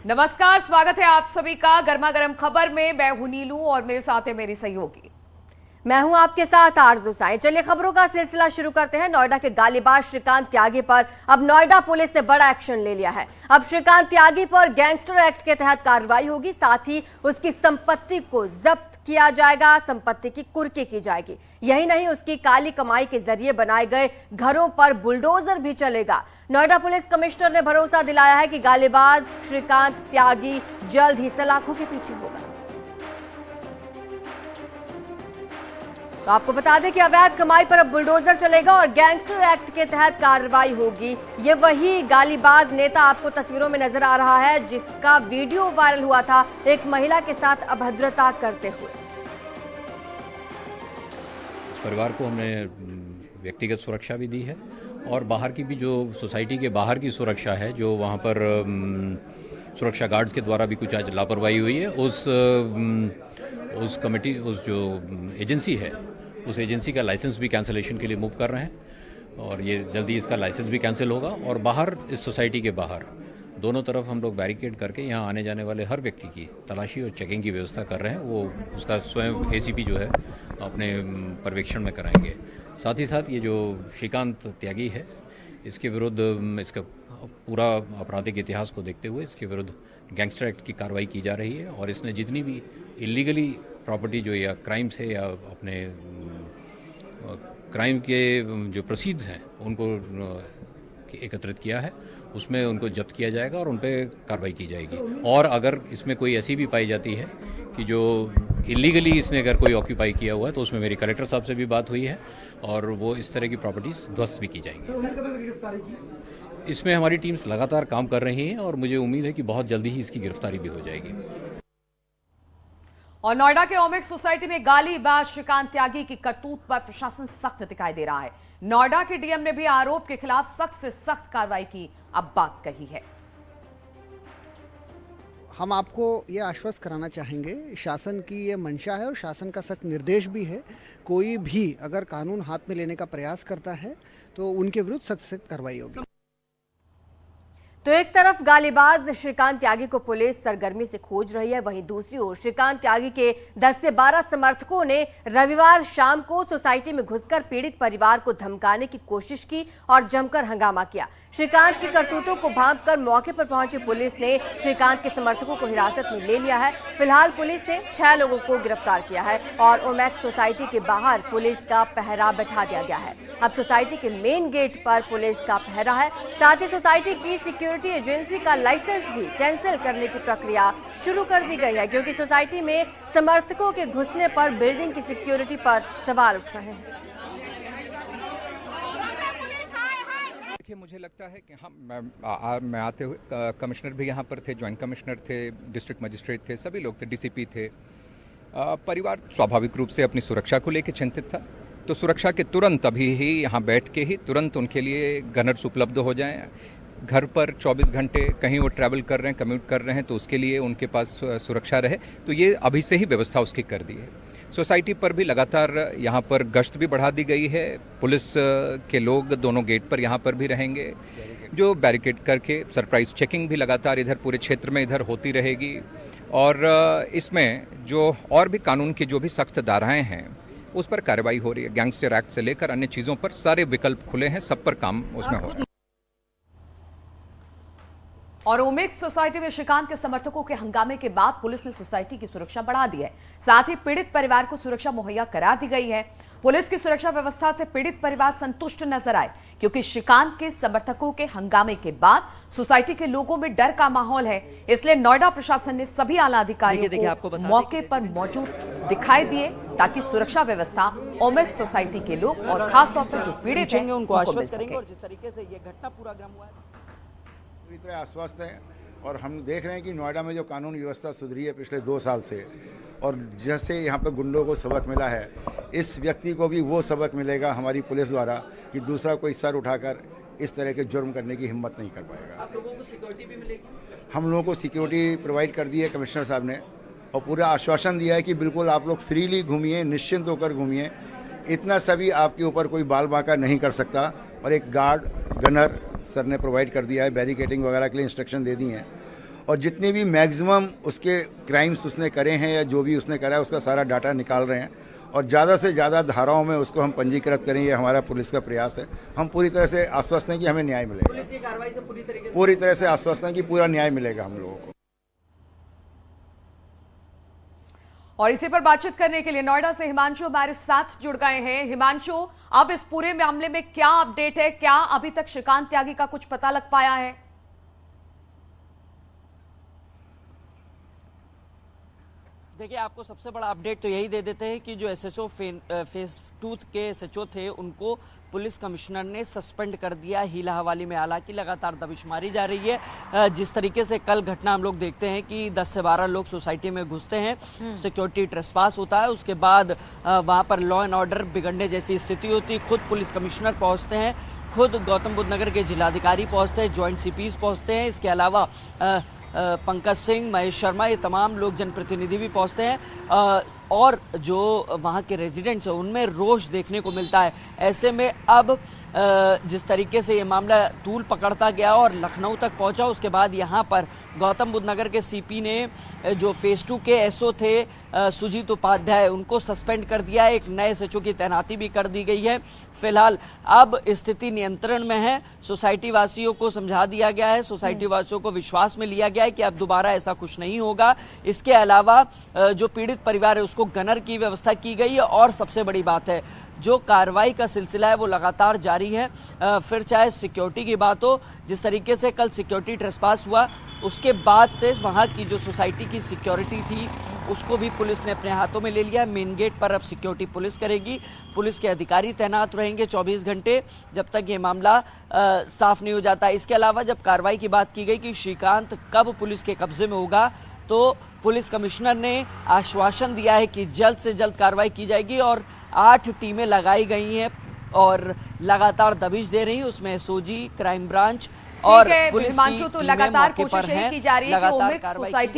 नमस्कार, स्वागत है आप सभी का गर्मा गर्म खबर में। मैं हूं नीलू और मेरे साथ है मेरी सहयोगी। मैं हूं आपके साथ आरजू साईं। चलिए खबरों का सिलसिला शुरू करते हैं। नोएडा के गालीबाज श्रीकांत त्यागी पर अब नोएडा पुलिस ने बड़ा एक्शन ले लिया है। अब श्रीकांत त्यागी पर गैंगस्टर एक्ट के तहत कार्रवाई होगी, साथ ही उसकी संपत्ति को जब्त किया जाएगा, संपत्ति की कुर्की की जाएगी। यही नहीं, उसकी काली कमाई के जरिए बनाए गए घरों पर बुलडोजर भी चलेगा। नोएडा पुलिस कमिश्नर ने भरोसा दिलाया है कि गालीबाज श्रीकांत त्यागी जल्द ही सलाखों के पीछे होगा। तो आपको बता दें कि अवैध कमाई पर अब बुलडोजर चलेगा और गैंगस्टर एक्ट के तहत कार्रवाई होगी। ये वही गालीबाज नेता आपको तस्वीरों में नजर आ रहा है जिसका वीडियो वायरल हुआ था एक महिला के साथ अभद्रता करते हुए। इस परिवार को हमने व्यक्तिगत सुरक्षा भी दी है और बाहर की भी जो सोसाइटी के बाहर की सुरक्षा है, जो वहाँ पर सुरक्षा गार्ड्स के द्वारा भी कुछ आज लापरवाही हुई है, उस कमेटी, उस जो एजेंसी है, उस एजेंसी का लाइसेंस भी कैंसिलेशन के लिए मूव कर रहे हैं और ये जल्दी इसका लाइसेंस भी कैंसिल होगा। और बाहर, इस सोसाइटी के बाहर दोनों तरफ हम लोग बैरिकेड करके यहाँ आने जाने वाले हर व्यक्ति की तलाशी और चेकिंग की व्यवस्था कर रहे हैं। वो उसका स्वयं एसीपी जो है अपने पर्यवेक्षण में कराएंगे। साथ ही साथ ये जो श्रीकांत त्यागी है, इसके विरुद्ध, इसका पूरा आपराधिक इतिहास को देखते हुए इसके विरुद्ध गैंगस्टर एक्ट की कार्रवाई की जा रही है और इसने जितनी भी इलीगली प्रॉपर्टी जो या क्राइम से या अपने क्राइम के जो प्रोसीड्स हैं उनको एकत्रित किया है, उसमें उनको जब्त किया जाएगा और उन पर कार्रवाई की जाएगी। और अगर इसमें कोई ऐसी भी पाई जाती है कि जो इलीगली इसने अगर कोई ऑक्यूपाई किया हुआ है, तो उसमें मेरी कलेक्टर साहब से भी बात हुई है और वो इस तरह की प्रॉपर्टीज ध्वस्त भी की जाएंगी। इसमें हमारी टीम्स लगातार काम कर रही हैं और मुझे उम्मीद है कि बहुत जल्दी ही इसकी गिरफ्तारी भी हो जाएगी। और नोएडा के ओमिक्स सोसाइटी में गालीबाज श्रीकांत त्यागी की करतूत पर प्रशासन सख्त दिखाई दे रहा है। नोएडा के डीएम ने भी आरोप के खिलाफ सख्त से सख्त कार्रवाई की अब बात कही है। हम आपको ये आश्वस्त कराना चाहेंगे, शासन की ये मंशा है और शासन का सख्त निर्देश भी है, कोई भी अगर कानून हाथ में लेने का प्रयास करता है तो उनके विरुद्ध सख्त से कार्रवाई होगी। तो एक तरफ गालीबाज श्रीकांत त्यागी को पुलिस सरगर्मी से खोज रही है, वहीं दूसरी ओर श्रीकांत त्यागी के 10 से 12 समर्थकों ने रविवार शाम को सोसाइटी में घुसकर पीड़ित परिवार को धमकाने की कोशिश की और जमकर हंगामा किया। श्रीकांत की करतूतों को भांपकर मौके पर पहुंची पुलिस ने श्रीकांत के समर्थकों को हिरासत में ले लिया है। फिलहाल पुलिस ने 6 लोगों को गिरफ्तार किया है और ओमैक्स सोसाइटी के बाहर पुलिस का पहरा बैठा दिया गया है। अब सोसाइटी के मेन गेट पर पुलिस का पहरा है, साथ ही सोसाइटी की सिक्योरिटी एजेंसी का लाइसेंस भी कैंसिल करने की प्रक्रिया शुरू कर दी गई है, क्योंकि सोसाइटी में समर्थकों के घुसने पर बिल्डिंग की सिक्योरिटी पर सवाल उठ रहे हैं। देखिए, मुझे लगता है कि मैं आते हुए कमिश्नर भी यहाँ पर थे, ज्वाइंट कमिश्नर थे, डिस्ट्रिक्ट मजिस्ट्रेट थे, सभी लोग थे, डीसीपी थे। परिवार स्वाभाविक रूप से अपनी सुरक्षा को लेकर चिंतित था, तो सुरक्षा के तुरंत अभी ही यहाँ बैठ के ही तुरंत उनके लिए गनर्स उपलब्ध हो जाएं। घर पर 24 घंटे कहीं वो ट्रैवल कर रहे हैं, कम्यूट कर रहे हैं, तो उसके लिए उनके पास सुरक्षा रहे, तो ये अभी से ही व्यवस्था उसकी कर दी है। सोसाइटी पर भी लगातार यहाँ पर गश्त भी बढ़ा दी गई है। पुलिस के लोग दोनों गेट पर यहाँ पर भी रहेंगे, जो बैरिकेड करके सरप्राइज चेकिंग भी लगातार इधर पूरे क्षेत्र में इधर होती रहेगी। और इसमें जो और भी कानून की जो भी सख्त धाराएं हैं उस पर कार्रवाई हो रही है। गैंगस्टर एक्ट से लेकर अन्य चीज़ों पर सारे विकल्प खुले हैं, सब पर काम उसमें हो रहा है। और ओमिक्स सोसाइटी में श्रीकांत के समर्थकों के हंगामे के बाद पुलिस ने सोसाइटी की सुरक्षा बढ़ा दी है, साथ ही पीड़ित परिवार को सुरक्षा मुहैया करार दी गई है। पुलिस की सुरक्षा व्यवस्था से पीड़ित परिवार संतुष्ट नजर आए, क्योंकि श्रीकांत के समर्थकों के हंगामे के बाद सोसाइटी के लोगों में डर का माहौल है। इसलिए नोएडा प्रशासन ने सभी आला अधिकारियों को मौके पर मौजूद दिखाई दिए, ताकि सुरक्षा व्यवस्था ओमिक्स सोसाइटी के लोग और खासतौर पर जो पीड़ित हैं उनको आश्वस्त करेंगे। और जिस तरीके से ये घटना पूरा क्रम हुआ है, पूरी तरह आश्वस्त है। और हम देख रहे हैं कि नोएडा में जो कानून व्यवस्था सुधरी है पिछले 2 साल से, और जैसे यहाँ पर गुंडों को सबक मिला है, इस व्यक्ति को भी वो सबक मिलेगा हमारी पुलिस द्वारा कि दूसरा कोई सर उठाकर इस तरह के जुर्म करने की हिम्मत नहीं कर पाएगा। आप लोगों को सिक्योरिटी भी मिलेगी? हम लोगों को सिक्योरिटी प्रोवाइड कर दी है कमिश्नर साहब ने, और पूरा आश्वासन दिया है कि बिल्कुल आप लोग फ्रीली घूमिए, निश्चिंत होकर घूमिए, इतना सभी आपके ऊपर कोई बाल बांका नहीं कर सकता। और एक गार्ड गनर सर ने प्रोवाइड कर दिया है, बैरिकेडिंग वगैरह के लिए इंस्ट्रक्शन दे दी हैं। और जितने भी मैक्सिमम उसके क्राइम्स उसने करे हैं या जो भी उसने करा है उसका सारा डाटा निकाल रहे हैं और ज़्यादा से ज़्यादा धाराओं में उसको हम पंजीकृत करें, ये हमारा पुलिस का प्रयास है। हम पूरी तरह से आश्वस्त हैं कि हमें न्याय मिलेगा। पुलिस की कार्रवाई से पूरी तरह से आश्वस्त हैं कि पूरा न्याय मिलेगा हम लोगों को। और इसी पर बातचीत करने के लिए नोएडा से हिमांशु हमारे साथ जुड़ गए हैं। हिमांशु, अब इस पूरे मामले में क्या अपडेट है? क्या अभी तक श्रीकांत त्यागी का कुछ पता लग पाया है? देखिए, आपको सबसे बड़ा अपडेट तो यही दे देते हैं कि जो एसएचओ फेज 2 के एसएचओ थे उनको पुलिस कमिश्नर ने सस्पेंड कर दिया हीला हवाली में। हालांकि लगातार दबिशमारी जा रही है। जिस तरीके से कल घटना हम लोग देखते हैं कि 10 से 12 लोग सोसाइटी में घुसते हैं, सिक्योरिटी ट्रेसपास होता है, उसके बाद वहां पर लॉ एंड ऑर्डर बिगड़ने जैसी स्थिति होती है। खुद पुलिस कमिश्नर पहुंचते हैं, खुद गौतम बुद्ध नगर के जिलाधिकारी पहुंचते हैं, ज्वाइंट सीपीज पहुंचते हैं, इसके अलावा पंकज सिंह, महेश शर्मा, ये तमाम लोग जनप्रतिनिधि भी पहुंचते हैं और जो वहां के रेजिडेंट्स हैं उनमें रोष देखने को मिलता है। ऐसे में अब जिस तरीके से ये मामला तूल पकड़ता गया और लखनऊ तक पहुंचा, उसके बाद यहां पर गौतम बुद्ध नगर के सीपी ने जो फेज 2 के एसओ थे सुजीत उपाध्याय, उनको सस्पेंड कर दिया है। एक नए एसएचओ की तैनाती भी कर दी गई है। फिलहाल अब स्थिति नियंत्रण में है। सोसाइटी वासियों को समझा दिया गया है, सोसाइटी वासियों को विश्वास में लिया गया है कि अब दोबारा ऐसा कुछ नहीं होगा। इसके अलावा जो पीड़ित परिवार है उसको गनर की व्यवस्था की गई है और सबसे बड़ी बात है, जो कार्रवाई का सिलसिला है वो लगातार जारी है। फिर चाहे सिक्योरिटी की बात हो, जिस तरीके से कल सिक्योरिटी ट्रेसपास हुआ उसके बाद से वहां की जो सोसाइटी की सिक्योरिटी थी उसको भी पुलिस ने अपने हाथों में ले लिया। मेन गेट पर अब सिक्योरिटी पुलिस करेगी, पुलिस के अधिकारी तैनात रहेंगे 24 घंटे जब तक ये मामला साफ नहीं हो जाता। इसके अलावा जब कार्रवाई की बात की गई कि श्रीकांत कब पुलिस के कब्जे में होगा, तो पुलिस कमिश्नर ने आश्वासन दिया है कि जल्द से जल्द कार्रवाई की जाएगी और 8 टीमें लगाई गई हैं और लगातार दबिश दे रही हैं। उसमें एसओजी, क्राइम ब्रांच और पुलिस की तो लगातार कोशिश यही की जा रही है कि ओमिक्स सोसाइटी